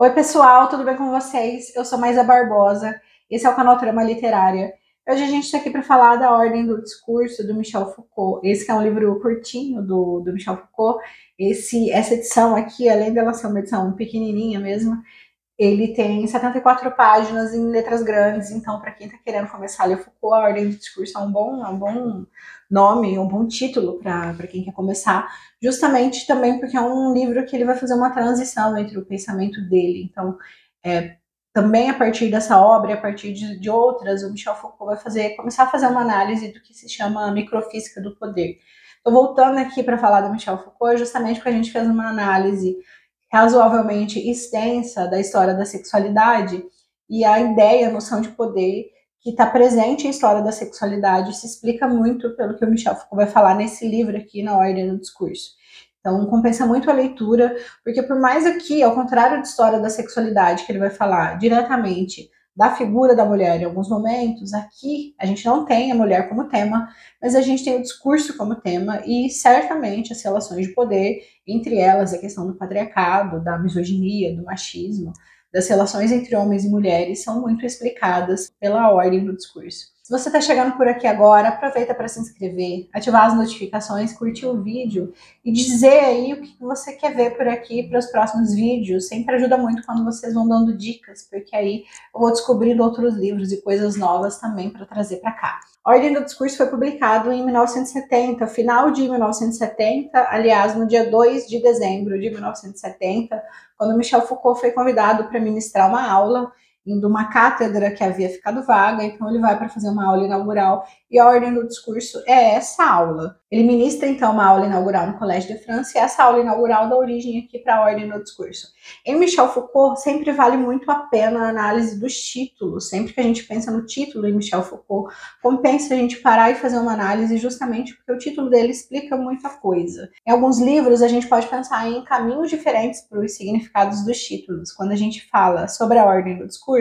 Oi pessoal, tudo bem com vocês? Eu sou Maisa Barbosa, esse é o canal Trama Literária. Hoje a gente está aqui para falar da Ordem do Discurso, do Michel Foucault. Esse que é um livro curtinho do Michel Foucault. Essa edição aqui, além dela ser uma edição pequenininha mesmo, ele tem 74 páginas em letras grandes, então para quem está querendo começar a ler Foucault, a Ordem do Discurso é um bom nome, um bom título para quem quer começar, justamente também porque é um livro que ele vai fazer uma transição entre o pensamento dele. Então, também a partir dessa obra, a partir de outras, o Michel Foucault vai começar a fazer uma análise do que se chama microfísica do poder. Estou voltando aqui para falar do Michel Foucault, justamente porque a gente fez uma análise razoavelmente extensa da história da sexualidade, e a ideia, a noção de poder que está presente em história da sexualidade se explica muito pelo que o Michel Foucault vai falar nesse livro aqui, na Ordem do Discurso. Então, compensa muito a leitura, porque por mais aqui, ao contrário de história da sexualidade, que ele vai falar diretamente da figura da mulher em alguns momentos, aqui a gente não tem a mulher como tema, mas a gente tem o discurso como tema e certamente as relações de poder, entre elas a questão do patriarcado, da misoginia, do machismo, das relações entre homens e mulheres são muito explicadas pela ordem do discurso. Se você está chegando por aqui agora, aproveita para se inscrever, ativar as notificações, curtir o vídeo e dizer aí o que você quer ver por aqui para os próximos vídeos. Sempre ajuda muito quando vocês vão dando dicas, porque aí eu vou descobrindo outros livros e coisas novas também para trazer para cá. A Ordem do Discurso foi publicado em 1970, final de 1970, aliás, no dia 2 de dezembro de 1970, quando Michel Foucault foi convidado para ministrar uma aula em uma cátedra que havia ficado vaga, então ele vai para fazer uma aula inaugural, e a Ordem do Discurso é essa aula. Ele ministra, então, uma aula inaugural no Collège de France, e essa aula inaugural dá origem aqui para a Ordem do Discurso. Em Michel Foucault, sempre vale muito a pena a análise dos títulos. Sempre que a gente pensa no título em Michel Foucault, compensa a gente parar e fazer uma análise justamente porque o título dele explica muita coisa. Em alguns livros, a gente pode pensar em caminhos diferentes para os significados dos títulos. Quando a gente fala sobre a Ordem do Discurso,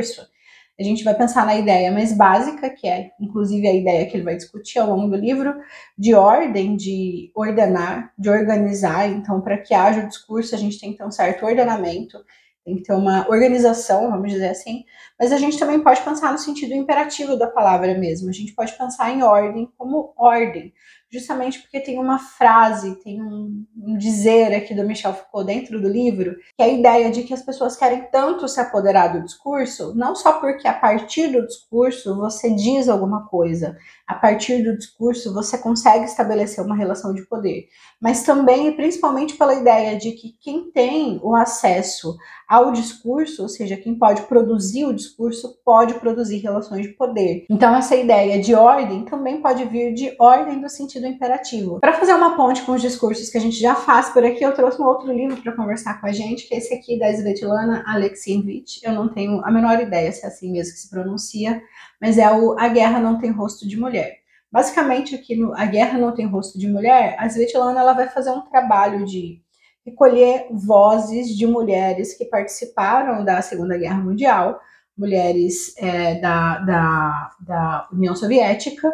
a gente vai pensar na ideia mais básica, que é, inclusive, a ideia que ele vai discutir ao longo do livro, de ordem, de ordenar, de organizar. Então, para que haja o discurso, a gente tem que ter um certo ordenamento, tem que ter uma organização, vamos dizer assim, mas a gente também pode pensar no sentido imperativo da palavra mesmo. A gente pode pensar em ordem como ordem, justamente porque tem uma frase, tem um dizer aqui do Michel Foucault dentro do livro, que é a ideia de que as pessoas querem tanto se apoderar do discurso, não só porque a partir do discurso você diz alguma coisa, a partir do discurso você consegue estabelecer uma relação de poder, mas também e principalmente pela ideia de que quem tem o acesso ao discurso, ou seja, quem pode produzir o discurso, pode produzir relações de poder. Então essa ideia de ordem também pode vir de ordem do sentido imperativo. Para fazer uma ponte com os discursos que a gente já faz por aqui, eu trouxe um outro livro para conversar com a gente, que é esse aqui da Svetlana Alexievich. Eu não tenho a menor ideia se é assim mesmo que se pronuncia, mas é o A Guerra Não Tem Rosto de Mulher. Basicamente aqui no A Guerra Não Tem Rosto de Mulher, a Svetlana ela vai fazer um trabalho de recolher vozes de mulheres que participaram da Segunda Guerra Mundial, mulheres da União Soviética,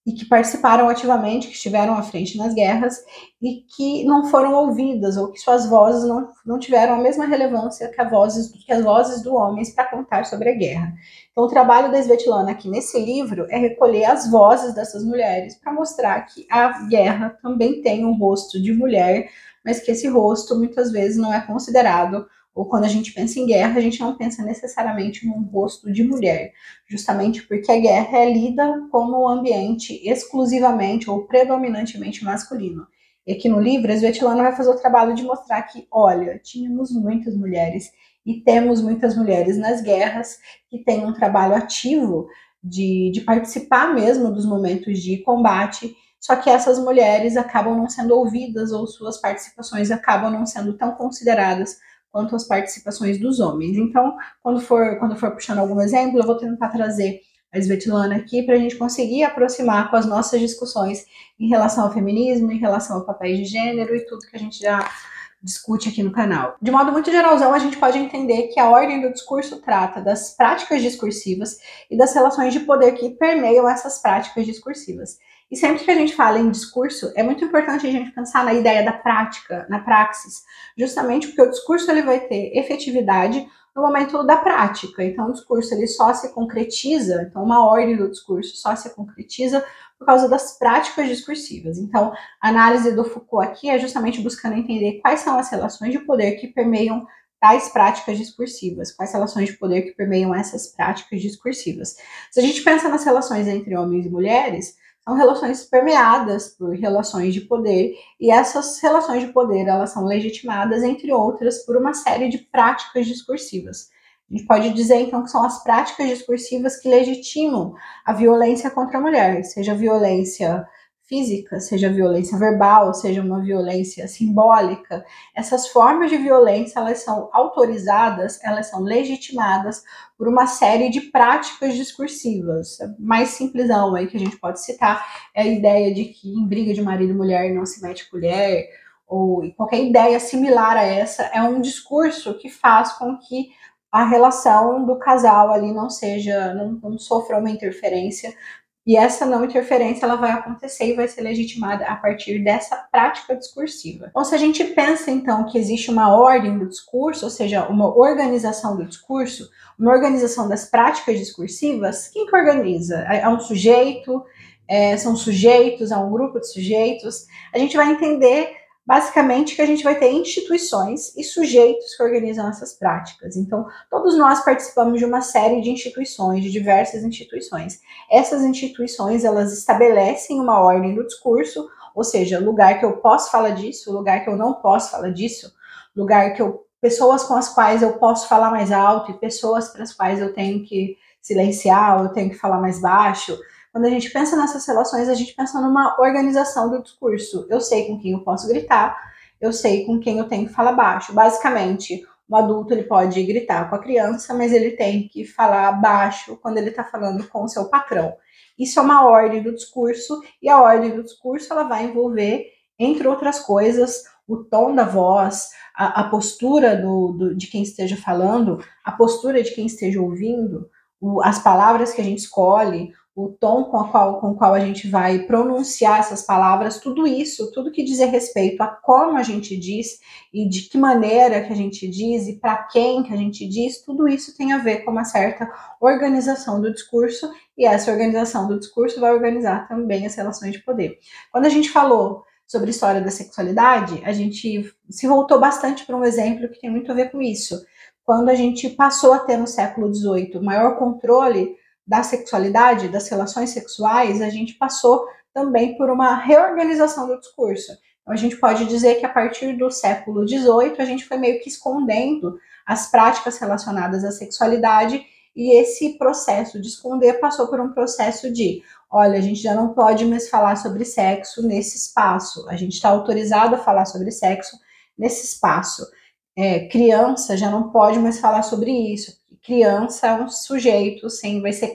e que participaram ativamente, que estiveram à frente nas guerras, e que não foram ouvidas, ou que suas vozes não tiveram a mesma relevância que as vozes dos homens para contar sobre a guerra. Então o trabalho da Svetlana aqui nesse livro é recolher as vozes dessas mulheres para mostrar que a guerra também tem um rosto de mulher, mas que esse rosto muitas vezes não é considerado, ou quando a gente pensa em guerra, a gente não pensa necessariamente num rosto de mulher, justamente porque a guerra é lida como um ambiente exclusivamente ou predominantemente masculino. E aqui no livro, a Svetlana vai fazer o trabalho de mostrar que, olha, tínhamos muitas mulheres e temos muitas mulheres nas guerras que têm um trabalho ativo de participar mesmo dos momentos de combate, só que essas mulheres acabam não sendo ouvidas ou suas participações acabam não sendo tão consideradas quanto as participações dos homens. Então, quando for puxando algum exemplo, eu vou tentar trazer a Svetlana aqui para a gente conseguir aproximar com as nossas discussões em relação ao feminismo, em relação ao papéis de gênero e tudo que a gente já discute aqui no canal. De modo muito geralzão, a gente pode entender que a ordem do discurso trata das práticas discursivas e das relações de poder que permeiam essas práticas discursivas. E sempre que a gente fala em discurso, é muito importante a gente pensar na ideia da prática, na praxis, justamente porque o discurso ele vai ter efetividade no momento da prática. Então, o discurso ele só se concretiza, então uma ordem do discurso só se concretiza por causa das práticas discursivas. Então, a análise do Foucault aqui é justamente buscando entender quais são as relações de poder que permeiam tais práticas discursivas, quais relações de poder que permeiam essas práticas discursivas. Se a gente pensa nas relações entre homens e mulheres, são relações permeadas por relações de poder, e essas relações de poder elas são legitimadas, entre outras, por uma série de práticas discursivas. A gente pode dizer, então, que são as práticas discursivas que legitimam a violência contra a mulher, seja violência física, seja violência verbal, seja uma violência simbólica. Essas formas de violência, elas são autorizadas, elas são legitimadas por uma série de práticas discursivas. Mais simplesão aí que a gente pode citar é a ideia de que em briga de marido e mulher não se mete colher, ou qualquer ideia similar a essa, é um discurso que faz com que a relação do casal ali não sofra uma interferência, e essa não interferência ela vai acontecer e vai ser legitimada a partir dessa prática discursiva. Então, se a gente pensa, então, que existe uma ordem do discurso, ou seja, uma organização do discurso, uma organização das práticas discursivas, quem que organiza? É um sujeito? São sujeitos? É um grupo de sujeitos? A gente vai entender basicamente que a gente vai ter instituições e sujeitos que organizam essas práticas. Então, todos nós participamos de uma série de instituições, de diversas instituições. Essas instituições, elas estabelecem uma ordem do discurso, ou seja, lugar que eu posso falar disso, lugar que eu não posso falar disso, lugar que pessoas com as quais eu posso falar mais alto e pessoas para as quais eu tenho que silenciar, ou eu tenho que falar mais baixo. Quando a gente pensa nessas relações, a gente pensa numa organização do discurso. Eu sei com quem eu posso gritar, eu sei com quem eu tenho que falar baixo. Basicamente, um adulto ele pode gritar com a criança, mas ele tem que falar baixo quando ele está falando com o seu patrão. Isso é uma ordem do discurso, e a ordem do discurso ela vai envolver, entre outras coisas, o tom da voz, a postura de quem esteja falando, a postura de quem esteja ouvindo, as palavras que a gente escolhe, o tom com o qual a gente vai pronunciar essas palavras, tudo isso, tudo que diz respeito a como a gente diz e de que maneira que a gente diz e para quem que a gente diz, tudo isso tem a ver com uma certa organização do discurso, e essa organização do discurso vai organizar também as relações de poder. Quando a gente falou sobre a história da sexualidade, a gente se voltou bastante para um exemplo que tem muito a ver com isso. Quando a gente passou a ter no século XVIII maior controle da sexualidade, das relações sexuais, a gente passou também por uma reorganização do discurso. Então, a gente pode dizer que a partir do século XVIII, a gente foi meio que escondendo as práticas relacionadas à sexualidade, e esse processo de esconder passou por um processo de, olha, a gente já não pode mais falar sobre sexo nesse espaço, a gente está autorizado a falar sobre sexo nesse espaço. Criança já não pode mais falar sobre isso. Criança é um sujeito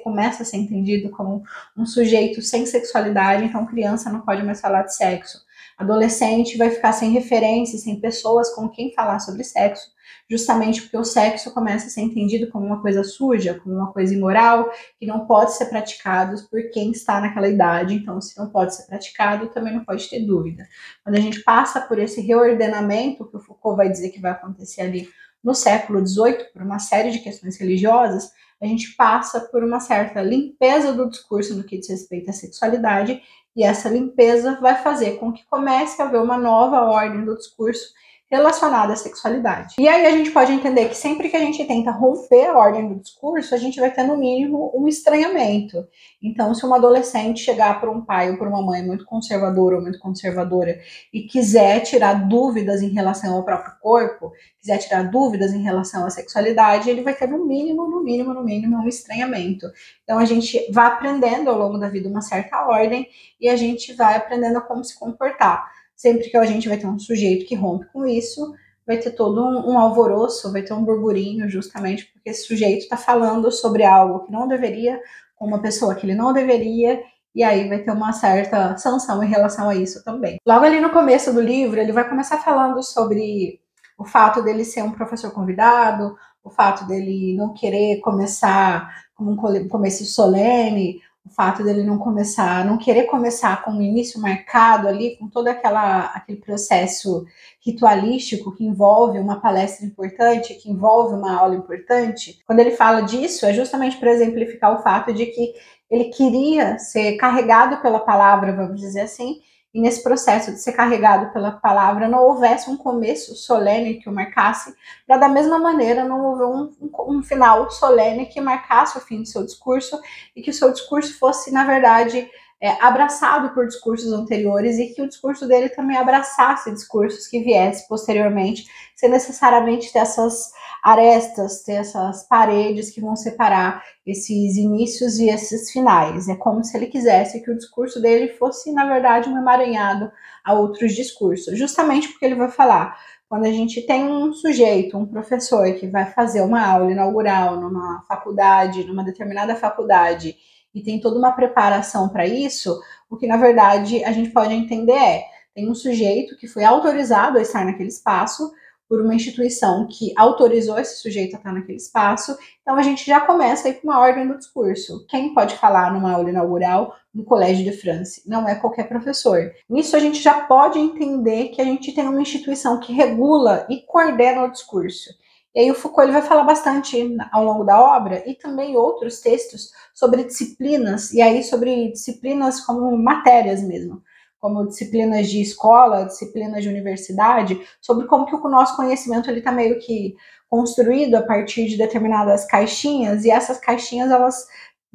começa a ser entendido como um sujeito sem sexualidade, então criança não pode mais falar de sexo. Adolescente vai ficar sem referências, sem pessoas com quem falar sobre sexo, justamente porque o sexo começa a ser entendido como uma coisa suja, como uma coisa imoral, que não pode ser praticado por quem está naquela idade. Então, se não pode ser praticado, também não pode ter dúvida. Quando a gente passa por esse reordenamento, que o Foucault vai dizer que vai acontecer ali no século XVIII, por uma série de questões religiosas, a gente passa por uma certa limpeza do discurso no que diz respeito à sexualidade, e essa limpeza vai fazer com que comece a haver uma nova ordem do discurso relacionada à sexualidade. E aí a gente pode entender que sempre que a gente tenta romper a ordem do discurso, a gente vai ter no mínimo um estranhamento. Então, se uma adolescente chegar para um pai ou para uma mãe muito conservador ou muito conservadora e quiser tirar dúvidas em relação ao próprio corpo, quiser tirar dúvidas em relação à sexualidade, ele vai ter no mínimo um estranhamento. Então a gente vai aprendendo ao longo da vida uma certa ordem, e a gente vai aprendendo a como se comportar. Sempre que a gente vai ter um sujeito que rompe com isso, vai ter todo um alvoroço, vai ter um burburinho, justamente porque esse sujeito está falando sobre algo que não deveria, com uma pessoa que ele não deveria, e aí vai ter uma certa sanção em relação a isso também. Logo ali no começo do livro, ele vai começar falando sobre o fato dele ser um professor convidado, o fato dele não querer começar como um começo solene, o fato dele não querer começar com o início marcado ali, com todo aquele processo ritualístico que envolve uma palestra importante, que envolve uma aula importante. Quando ele fala disso, é justamente para exemplificar o fato de que ele queria ser carregado pela palavra, vamos dizer assim, e nesse processo de ser carregado pela palavra não houvesse um começo solene que o marcasse, para da mesma maneira não houver um final solene que marcasse o fim do seu discurso e que o seu discurso fosse, na verdade, abraçado por discursos anteriores e que o discurso dele também abraçasse discursos que viessem posteriormente, sem necessariamente ter essas arestas, ter essas paredes que vão separar esses inícios e esses finais. É como se ele quisesse que o discurso dele fosse, na verdade, um emaranhado a outros discursos, justamente porque ele vai falar, quando a gente tem um sujeito, um professor que vai fazer uma aula inaugural numa faculdade, numa determinada faculdade, e tem toda uma preparação para isso, o que na verdade a gente pode entender tem um sujeito que foi autorizado a estar naquele espaço por uma instituição que autorizou esse sujeito a estar naquele espaço, então a gente já começa aí com uma ordem do discurso. Quem pode falar numa aula inaugural no Collège de France? Não é qualquer professor. Nisso a gente já pode entender que a gente tem uma instituição que regula e coordena o discurso. E aí o Foucault ele vai falar bastante ao longo da obra e também outros textos sobre disciplinas, e aí sobre disciplinas como matérias mesmo, como disciplinas de escola, disciplinas de universidade, sobre como que o nosso conhecimento está meio que construído a partir de determinadas caixinhas, e essas caixinhas elas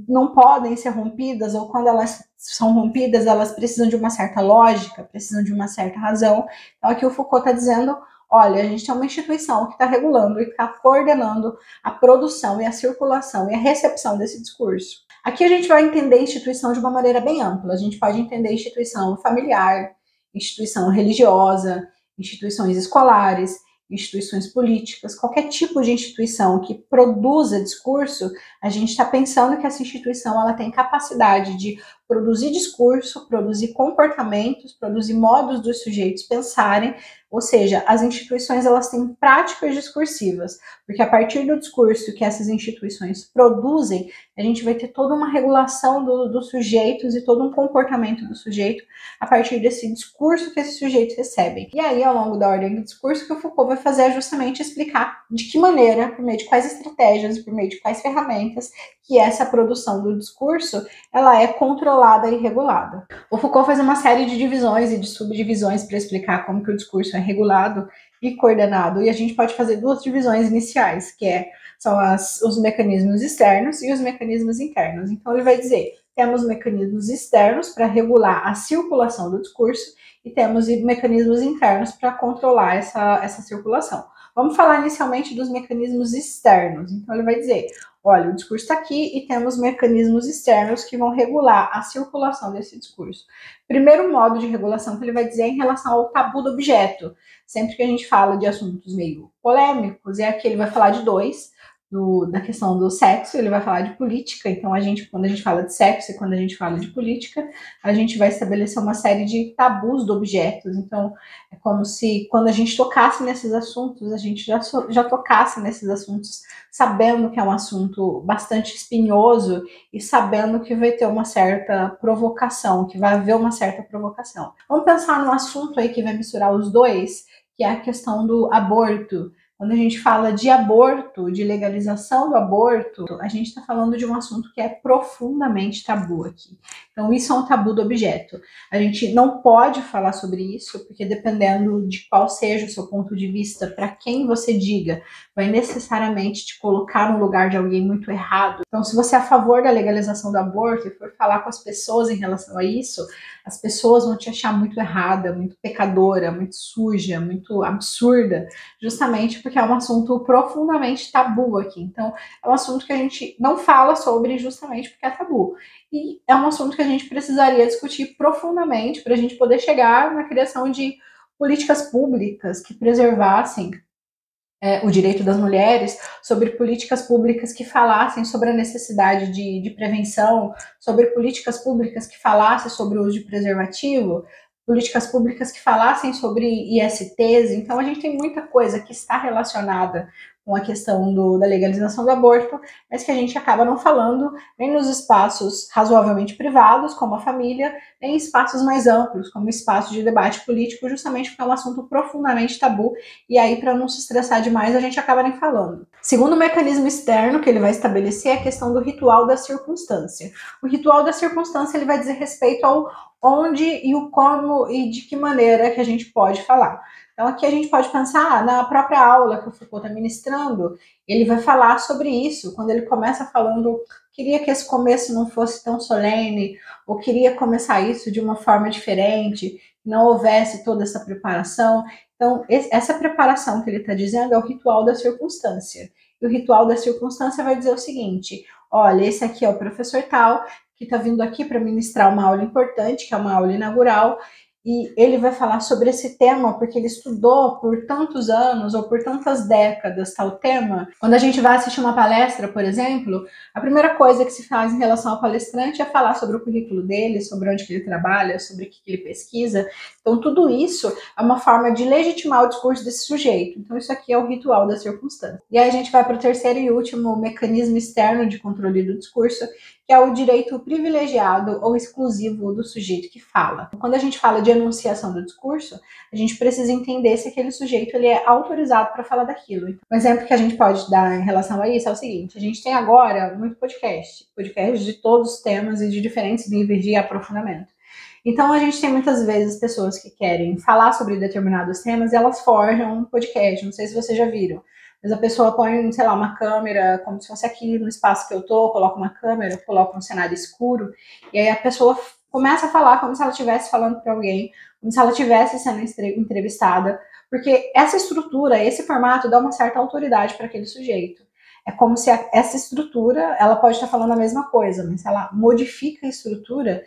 não podem ser rompidas, ou quando elas são rompidas, elas precisam de uma certa lógica, precisam de uma certa razão. Então aqui o Foucault está dizendo, olha, a gente tem uma instituição que está regulando e está coordenando a produção e a circulação e a recepção desse discurso. Aqui a gente vai entender a instituição de uma maneira bem ampla. A gente pode entender instituição familiar, instituição religiosa, instituições escolares, instituições políticas, qualquer tipo de instituição que produza discurso, a gente está pensando que essa instituição ela tem capacidade de produzir discurso, produzir comportamentos, produzir modos dos sujeitos pensarem, ou seja, as instituições elas têm práticas discursivas, porque a partir do discurso que essas instituições produzem, a gente vai ter toda uma regulação dos sujeitos e todo um comportamento do sujeito a partir desse discurso que esses sujeitos recebem. E aí, ao longo da ordem do discurso, que o Foucault vai fazer é justamente explicar de que maneira, por meio de quais estratégias, por meio de quais ferramentas, que essa produção do discurso ela é controlada e regulada. O Foucault faz uma série de divisões e de subdivisões para explicar como que o discurso é regulado e coordenado, e a gente pode fazer duas divisões iniciais, que são os mecanismos externos e os mecanismos internos. Então ele vai dizer, temos mecanismos externos para regular a circulação do discurso e temos mecanismos internos para controlar essa circulação. Vamos falar inicialmente dos mecanismos externos. Então ele vai dizer, olha, o discurso está aqui e temos mecanismos externos que vão regular a circulação desse discurso. Primeiro modo de regulação que ele vai dizer é em relação ao tabu do objeto. Sempre que a gente fala de assuntos meio polêmicos, aqui ele vai falar de dois, da questão do sexo, ele vai falar de política, então quando a gente fala de sexo e quando a gente fala de política, a gente vai estabelecer uma série de tabus do objeto, então é como se quando a gente tocasse nesses assuntos, a gente já tocasse nesses assuntos sabendo que é um assunto bastante espinhoso e sabendo que vai ter uma certa provocação, que vai haver uma certa provocação. Vamos pensar num assunto aí que vai misturar os dois, que é a questão do aborto. Quando a gente fala de aborto, de legalização do aborto, a gente está falando de um assunto que é profundamente tabu aqui. Então, isso é um tabu do objeto. A gente não pode falar sobre isso, porque dependendo de qual seja o seu ponto de vista, para quem você diga, vai necessariamente te colocar no lugar de alguém muito errado. Então, se você é a favor da legalização do aborto e for falar com as pessoas em relação a isso, as pessoas vão te achar muito errada, muito pecadora, muito suja, muito absurda, justamente porque é um assunto profundamente tabu aqui. Então, é um assunto que a gente não fala sobre justamente porque é tabu. E é um assunto que a gente precisaria discutir profundamente para a gente poder chegar na criação de políticas públicas que preservassem o direito das mulheres, sobre políticas públicas que falassem sobre a necessidade de prevenção, sobre políticas públicas que falassem sobre o uso de preservativo, políticas públicas que falassem sobre ISTs. Então, a gente tem muita coisa que está relacionada com a questão da legalização do aborto, mas que a gente acaba não falando nem nos espaços razoavelmente privados, como a família, nem em espaços mais amplos, como espaços de debate político, justamente porque é um assunto profundamente tabu, e aí, para não se estressar demais, a gente acaba nem falando. Segundo mecanismo externo que ele vai estabelecer é a questão do ritual da circunstância. O ritual da circunstância ele vai dizer respeito ao onde e o como e de que maneira que a gente pode falar. Então, aqui a gente pode pensar na própria aula que o Foucault está ministrando, ele vai falar sobre isso, quando ele começa falando, queria que esse começo não fosse tão solene, ou queria começar isso de uma forma diferente, não houvesse toda essa preparação. Então, essa preparação que ele está dizendo é o ritual da circunstância. E o ritual da circunstância vai dizer o seguinte, olha, esse aqui é o professor tal, que está vindo aqui para ministrar uma aula importante, que é uma aula inaugural, e ele vai falar sobre esse tema porque ele estudou por tantos anos ou por tantas décadas tal tema. Quando a gente vai assistir uma palestra, por exemplo, a primeira coisa que se faz em relação ao palestrante é falar sobre o currículo dele, sobre onde que ele trabalha, sobre o que ele pesquisa. Então, tudo isso é uma forma de legitimar o discurso desse sujeito. Então, isso aqui é o ritual da circunstância. E aí a gente vai para o terceiro e último mecanismo externo de controle do discurso, que é o direito privilegiado ou exclusivo do sujeito que fala. Quando a gente fala de enunciação do discurso, a gente precisa entender se aquele sujeito ele é autorizado para falar daquilo. Um exemplo que a gente pode dar em relação a isso é o seguinte, a gente tem agora muito podcast de todos os temas e de diferentes níveis de aprofundamento. Então, a gente tem muitas vezes pessoas que querem falar sobre determinados temas e elas forjam um podcast, não sei se vocês já viram. Mas a pessoa põe, sei lá, uma câmera, como se fosse aqui no espaço que eu tô, coloca uma câmera, coloca um cenário escuro, e aí a pessoa começa a falar como se ela estivesse falando para alguém, como se ela estivesse sendo entrevistada, porque essa estrutura, esse formato dá uma certa autoridade para aquele sujeito. É como se essa estrutura, ela pode estar falando a mesma coisa, mas se ela modifica a estrutura,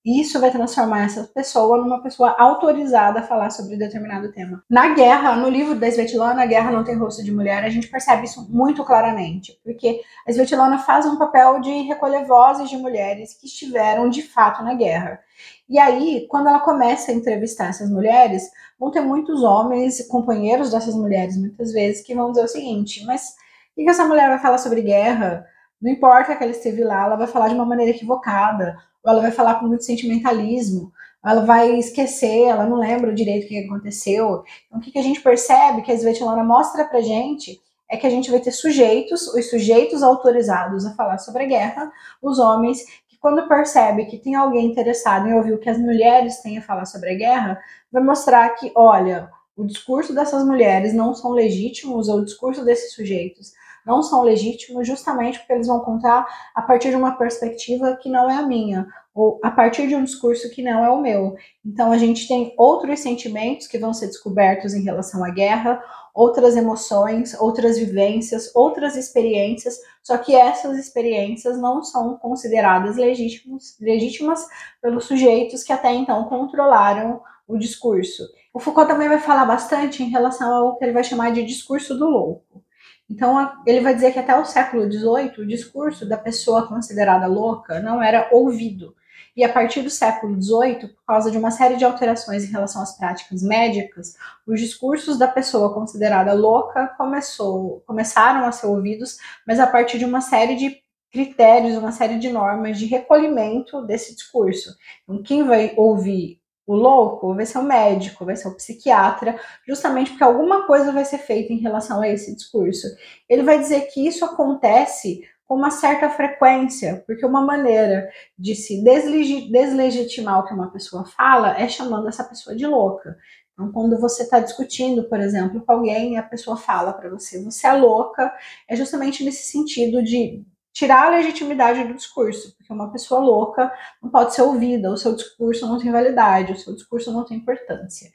isso vai transformar essa pessoa numa pessoa autorizada a falar sobre determinado tema. Na guerra, no livro da Svetlana, A Guerra Não Tem Rosto de Mulher, a gente percebe isso muito claramente, porque a Svetlana faz um papel de recolher vozes de mulheres que estiveram de fato na guerra. E aí, quando ela começa a entrevistar essas mulheres, vão ter muitos homens, companheiros dessas mulheres, muitas vezes, que vão dizer o seguinte, mas o que essa mulher vai falar sobre guerra? Não importa que ela esteve lá, ela vai falar de uma maneira equivocada, ou ela vai falar com muito sentimentalismo, ela vai esquecer, ela não lembra direito o que aconteceu. Então, o que a gente percebe, que a Svetlana mostra pra gente, é que a gente vai ter sujeitos, os sujeitos autorizados a falar sobre a guerra, os homens que quando percebe que tem alguém interessado em ouvir o que as mulheres têm a falar sobre a guerra, vai mostrar que, olha, o discurso dessas mulheres não são legítimos, ou o discurso desses sujeitos não são legítimos justamente porque eles vão contar a partir de uma perspectiva que não é a minha, ou a partir de um discurso que não é o meu. Então a gente tem outros sentimentos que vão ser descobertos em relação à guerra, outras emoções, outras vivências, outras experiências, só que essas experiências não são consideradas legítimas pelos sujeitos que até então controlaram o discurso. O Foucault também vai falar bastante em relação ao que ele vai chamar de discurso do louco. Então, ele vai dizer que até o século XVIII, o discurso da pessoa considerada louca não era ouvido. E a partir do século XVIII, por causa de uma série de alterações em relação às práticas médicas, os discursos da pessoa considerada louca começaram a ser ouvidos, mas a partir de uma série de critérios, uma série de normas de recolhimento desse discurso. Então, quem vai ouvir o louco vai ser o médico, vai ser o psiquiatra, justamente porque alguma coisa vai ser feita em relação a esse discurso. Ele vai dizer que isso acontece com uma certa frequência, porque uma maneira de se deslegitimar o que uma pessoa fala é chamando essa pessoa de louca. Então, quando você está discutindo, por exemplo, com alguém e a pessoa fala para você, você é louca, é justamente nesse sentido de tirar a legitimidade do discurso, porque uma pessoa louca não pode ser ouvida, o seu discurso não tem validade, o seu discurso não tem importância.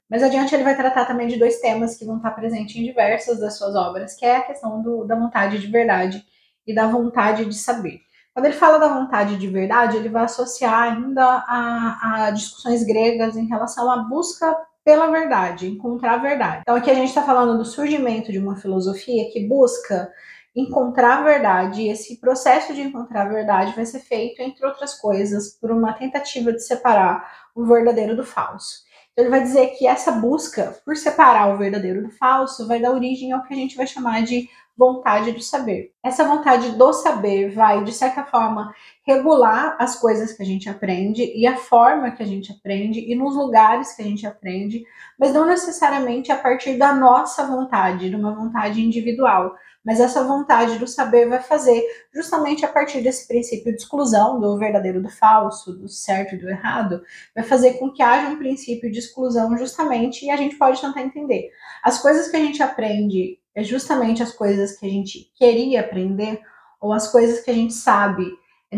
Mais adiante ele vai tratar também de dois temas que vão estar presentes em diversas das suas obras, que é a questão da vontade de verdade e da vontade de saber. Quando ele fala da vontade de verdade, ele vai associar ainda a discussões gregas em relação à busca pela verdade, encontrar a verdade. Então aqui a gente está falando do surgimento de uma filosofia que busca encontrar a verdade, e esse processo de encontrar a verdade vai ser feito, entre outras coisas, por uma tentativa de separar o verdadeiro do falso. Então, ele vai dizer que essa busca por separar o verdadeiro do falso vai dar origem ao que a gente vai chamar de vontade do saber. Essa vontade do saber vai, de certa forma, regular as coisas que a gente aprende e a forma que a gente aprende e nos lugares que a gente aprende, mas não necessariamente a partir da nossa vontade, de uma vontade individual. Mas essa vontade do saber vai fazer justamente a partir desse princípio de exclusão do verdadeiro do falso, do certo e do errado, vai fazer com que haja um princípio de exclusão justamente, e a gente pode tentar entender. As coisas que a gente aprende é justamente as coisas que a gente queria aprender, ou as coisas que a gente sabe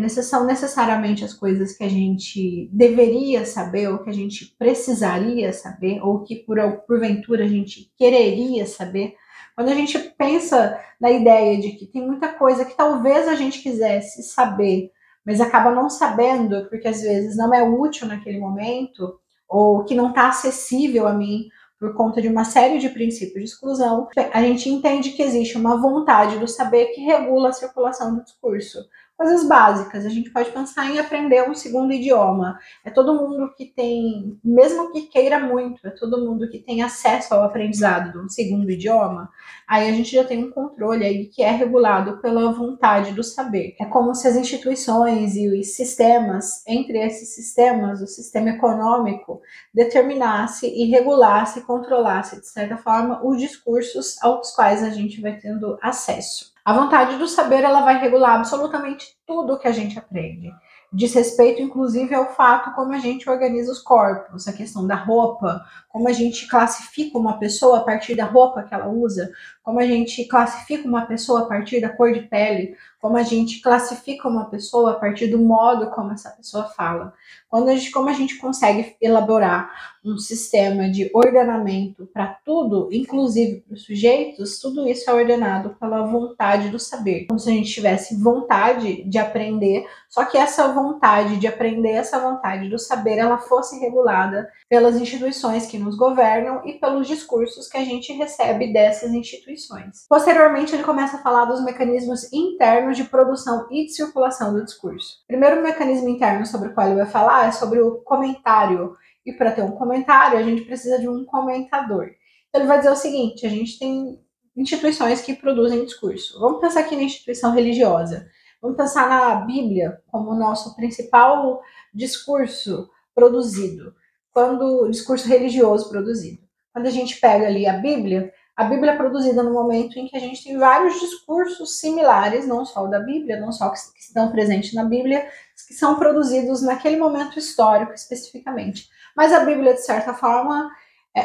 são necessariamente as coisas que a gente deveria saber, ou que a gente precisaria saber, ou que porventura a gente quereria saber. Quando a gente pensa na ideia de que tem muita coisa que talvez a gente quisesse saber, mas acaba não sabendo, porque às vezes não é útil naquele momento, ou que não está acessível a mim por conta de uma série de princípios de exclusão, a gente entende que existe uma vontade do saber que regula a circulação do discurso. Coisas básicas, a gente pode pensar em aprender um segundo idioma. É todo mundo que tem, mesmo que queira muito, é todo mundo que tem acesso ao aprendizado de um segundo idioma. Aí a gente já tem um controle aí que é regulado pela vontade do saber. É como se as instituições e os sistemas, entre esses sistemas, o sistema econômico, determinasse e regulasse, controlasse, de certa forma, os discursos aos quais a gente vai tendo acesso. A vontade do saber, ela vai regular absolutamente tudo que a gente aprende. Diz respeito, inclusive, ao fato como a gente organiza os corpos, a questão da roupa, como a gente classifica uma pessoa a partir da roupa que ela usa, como a gente classifica uma pessoa a partir da cor de pele, como a gente classifica uma pessoa a partir do modo como essa pessoa fala. Como a gente consegue elaborar um sistema de ordenamento para tudo, inclusive para os sujeitos, tudo isso é ordenado pela vontade do saber. Como se a gente tivesse vontade de aprender, só que essa vontade de aprender, essa vontade do saber, ela fosse regulada pelas instituições que nos governam e pelos discursos que a gente recebe dessas instituições. Posteriormente, ele começa a falar dos mecanismos internos de produção e de circulação do discurso. O primeiro mecanismo interno sobre o qual ele vai falar é sobre o comentário. E para ter um comentário, a gente precisa de um comentador. Então, ele vai dizer o seguinte: a gente tem instituições que produzem discurso. Vamos pensar aqui na instituição religiosa. Vamos pensar na Bíblia como o nosso principal discurso produzido, quando discurso religioso produzido. Quando a gente pega ali a Bíblia é produzida no momento em que a gente tem vários discursos similares, não só o da Bíblia, não só que estão presentes na Bíblia, que são produzidos naquele momento histórico especificamente. Mas a Bíblia, de certa forma,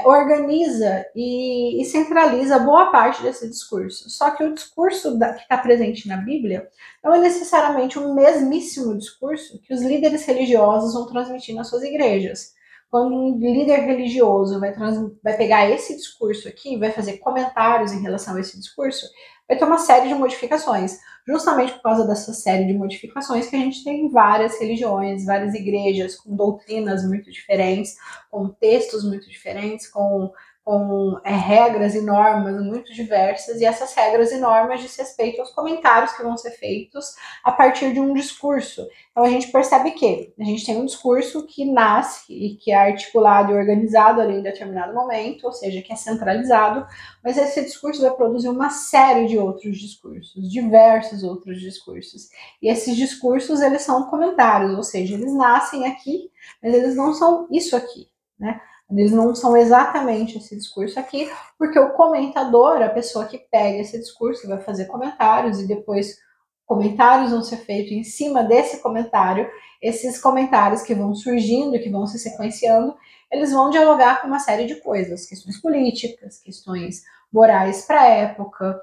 organiza e centraliza boa parte desse discurso. Só que o discurso que está presente na Bíblia não é necessariamente o mesmíssimo discurso que os líderes religiosos vão transmitir nas suas igrejas. Quando um líder religioso vai pegar esse discurso aqui, vai fazer comentários em relação a esse discurso, vai ter uma série de modificações. Justamente por causa dessa série de modificações que a gente tem várias religiões, várias igrejas com doutrinas muito diferentes, com textos muito diferentes, com regras e normas muito diversas, e essas regras e normas diz respeito aos comentários que vão ser feitos a partir de um discurso. Então a gente percebe que a gente tem um discurso que nasce e que é articulado e organizado ali em determinado momento, ou seja, que é centralizado, mas esse discurso vai produzir uma série de outros discursos, diversos outros discursos. E esses discursos, eles são comentários, ou seja, eles nascem aqui, mas eles não são isso aqui, né? Eles não são exatamente esse discurso aqui, porque o comentador, a pessoa que pega esse discurso, vai fazer comentários e depois comentários vão ser feitos em cima desse comentário. Esses comentários que vão surgindo, que vão se sequenciando, eles vão dialogar com uma série de coisas, questões políticas, questões morais para a época,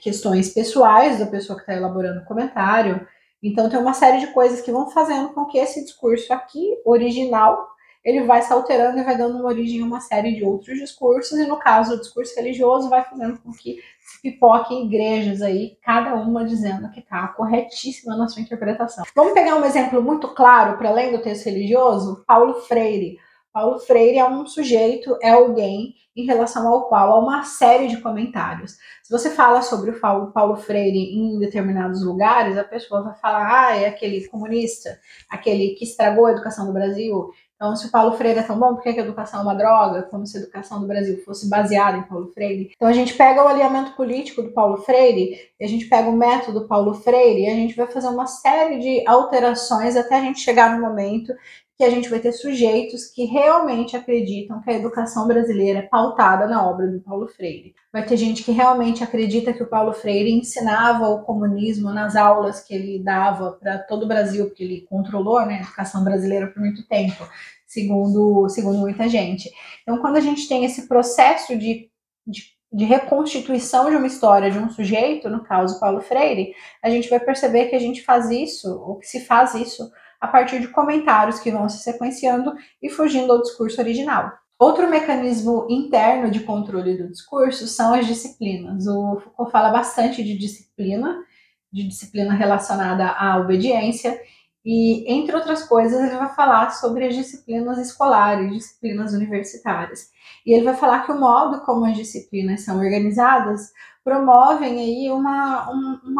questões pessoais da pessoa que está elaborando o comentário. Então tem uma série de coisas que vão fazendo com que esse discurso aqui, original, ele vai se alterando e vai dando uma origem a uma série de outros discursos, e no caso o discurso religioso vai fazendo com que se pipoquem igrejas aí, cada uma dizendo que está corretíssima na sua interpretação. Vamos pegar um exemplo muito claro, para além do texto religioso, Paulo Freire. Paulo Freire é um sujeito, é alguém em relação ao qual há uma série de comentários. Se você fala sobre o Paulo Freire em determinados lugares, a pessoa vai falar, é aquele comunista, aquele que estragou a educação do Brasil. Então, se o Paulo Freire é tão bom, por que a educação é uma droga? Como se a educação do Brasil fosse baseada em Paulo Freire. Então, a gente pega o alinhamento político do Paulo Freire, a gente pega o método do Paulo Freire e a gente vai fazer uma série de alterações até a gente chegar no momento que a gente vai ter sujeitos que realmente acreditam que a educação brasileira é pautada na obra do Paulo Freire. Vai ter gente que realmente acredita que o Paulo Freire ensinava o comunismo nas aulas que ele dava para todo o Brasil, porque ele controlou, né, a educação brasileira por muito tempo, segundo muita gente. Então, quando a gente tem esse processo de reconstituição de uma história de um sujeito, no caso Paulo Freire, a gente vai perceber que a gente faz isso, ou que se faz isso, a partir de comentários que vão se sequenciando e fugindo ao discurso original. Outro mecanismo interno de controle do discurso são as disciplinas. O Foucault fala bastante de disciplina relacionada à obediência, e, entre outras coisas, ele vai falar sobre as disciplinas escolares, disciplinas universitárias. E ele vai falar que o modo como as disciplinas são organizadas promovem aí uma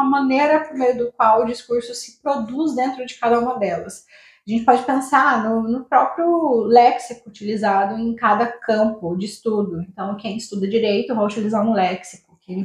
maneira por meio do qual o discurso se produz dentro de cada uma delas. A gente pode pensar no próprio léxico utilizado em cada campo de estudo. Então, quem estuda direito vai utilizar um léxico, quem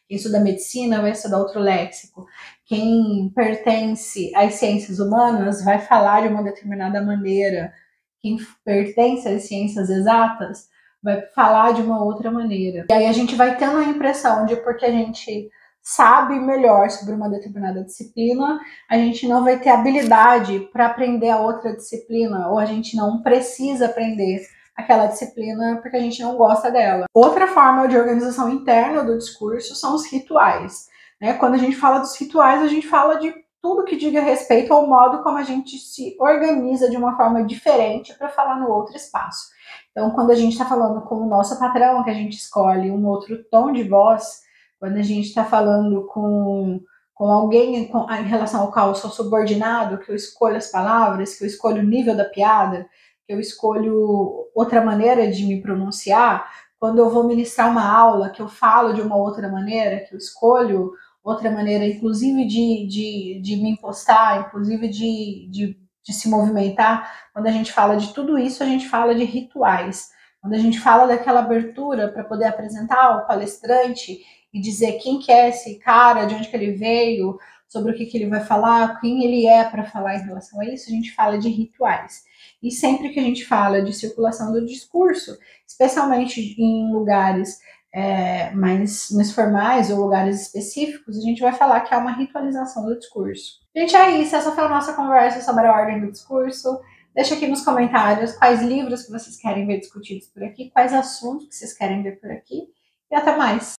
estuda medicina vai estudar outro léxico, quem pertence às ciências humanas vai falar de uma determinada maneira, quem pertence às ciências exatas vai falar de uma outra maneira. E aí a gente vai tendo a impressão de porque a gente sabe melhor sobre uma determinada disciplina, a gente não vai ter habilidade para aprender a outra disciplina, ou a gente não precisa aprender aquela disciplina porque a gente não gosta dela. Outra forma de organização interna do discurso são os rituais. Né? Quando a gente fala dos rituais, a gente fala de tudo que diga respeito ao modo como a gente se organiza de uma forma diferente para falar no outro espaço. Então, quando a gente está falando com o nosso patrão, que a gente escolhe um outro tom de voz, quando a gente está falando com alguém em relação ao qual eu sou subordinado, que eu escolho as palavras, que eu escolho o nível da piada, que eu escolho outra maneira de me pronunciar, quando eu vou ministrar uma aula, que eu falo de uma outra maneira, que eu escolho outra maneira, inclusive de me impostar, inclusive de se movimentar. Quando a gente fala de tudo isso, a gente fala de rituais. Quando a gente fala daquela abertura para poder apresentar o palestrante e dizer quem que é esse cara, de onde que ele veio, sobre o que ele vai falar, quem ele é para falar em relação a isso, a gente fala de rituais. E sempre que a gente fala de circulação do discurso, especialmente em lugares mais formais ou lugares específicos, a gente vai falar que é uma ritualização do discurso. Gente, é isso. Essa foi a nossa conversa sobre a ordem do discurso. Deixa aqui nos comentários quais livros que vocês querem ver discutidos por aqui, quais assuntos que vocês querem ver por aqui. E até mais!